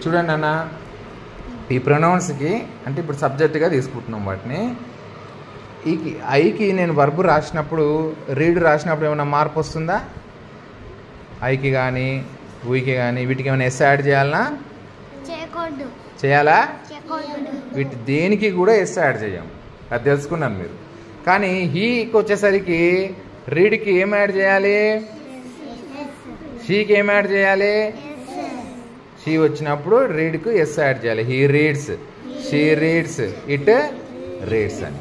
చూడండి అన్న, ఈ ప్రొనౌన్స్కి అంటే ఇప్పుడు సబ్జెక్టుగా తీసుకుంటున్నాం వాటిని. ఐకి నేను వర్బ్ రాసినప్పుడు, రీడ్ రాసినప్పుడు ఏమైనా మార్పు వస్తుందా? ఐకి కానీ ఊకి కానీ వీటికి ఏమైనా ఎస్ యాడ్ చేయాలనా? చేయాలా? వీటి దేనికి కూడా ఎస్ యాడ్ చేయం, అది తెలుసుకున్నాను మీరు. కానీ హీకి వచ్చేసరికి రీడ్కి ఏం యాడ్ చేయాలి? షీకి ఏం యాడ్ చేయాలి? షీ వచ్చినప్పుడు రీడ్కు ఎస్ యాడ్ చేయాలి. He reads, she reads, it reads అని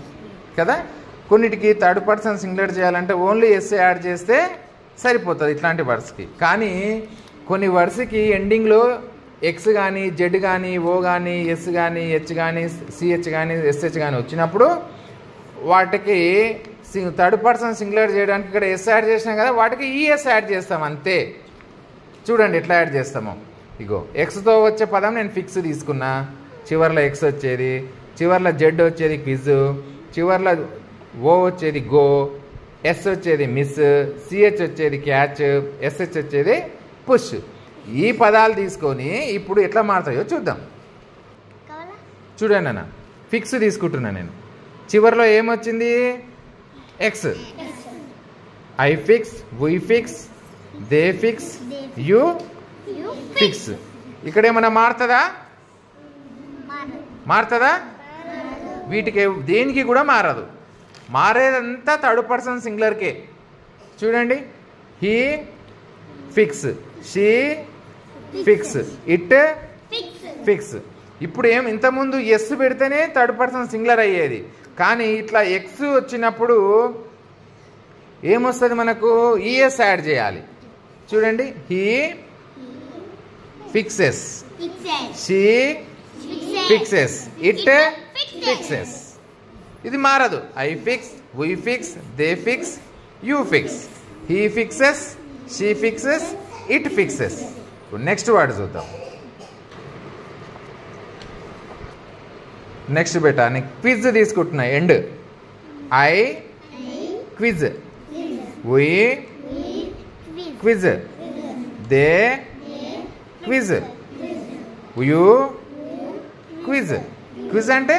కదా. కొన్నిటికి థర్డ్ పర్సన్ సింగులర్ చేయాలంటే ఓన్లీ ఎస్ యాడ్ చేస్తే సరిపోతుంది ఇట్లాంటి వర్డ్స్కి. కానీ కొన్ని వర్డ్స్కి ఎండింగ్లో ఎక్స్ కానీ జెడ్ కానీ ఓ కానీ ఎస్ కానీ హెచ్ కానీ సిహెచ్ కానీ ఎస్హెచ్ కానీ వచ్చినప్పుడు వాటికి థర్డ్ పర్సన్ సింగులర్ చేయడానికి ఇక్కడ ఎస్ యాడ్ చేసినాం కదా, వాటికి ఈఎస్ యాడ్ చేస్తాం అంతే. చూడండి ఎట్లా యాడ్ చేస్తామో. ఇగో ఎక్స్తో వచ్చే పదం నేను ఫిక్స్ తీసుకున్నా, చివర్లో ఎక్స్ వచ్చేది, చివర్లో జెడ్ వచ్చేది క్విజ్, చివర్లో ఓ వచ్చేది గో, ఎస్ వచ్చేది మిస్, సిహెచ్ వచ్చేది క్యాచ్, ఎస్హెచ్ వచ్చేది పుష్. ఈ పదాలు తీసుకొని ఇప్పుడు ఎట్లా మారుతాయో చూద్దాం. చూడండి అన్న, ఫిక్స్ తీసుకుంటున్నా నేను. చివరిలో ఏమొచ్చింది? X. I fix, we fix, they fix, you fix. ఇక్కడ ఏమన్నా మారుతుందా? మారుతుందా? వీటికి దేనికి కూడా మారదు. మారేదంతా థర్డ్ పర్సన్ సింగులర్కే. చూడండి, he fix, she fix, it fix. ఇప్పుడు ఇంతకుముందు ఎస్ పెడితేనే థర్డ్ పర్సన్ సింగులర్ అయ్యేది. కానీ ఇట్లా ఎక్స్ వచ్చినప్పుడు ఏమొస్తుంది మనకు? ఈఎస్ యాడ్ చేయాలి. చూడండి, he fixes, she fixes, it fixes. ఇది మారదు. I fix, we fix, they fix, you fix, he fixes, she fixes, it fixes. Next word చూద్దాం. నెక్స్ట్ బేటా నేను క్విజ్ తీసుకుంటున్నా. End. I quiz, we quiz, they quiz, you quiz. Quiz అంటే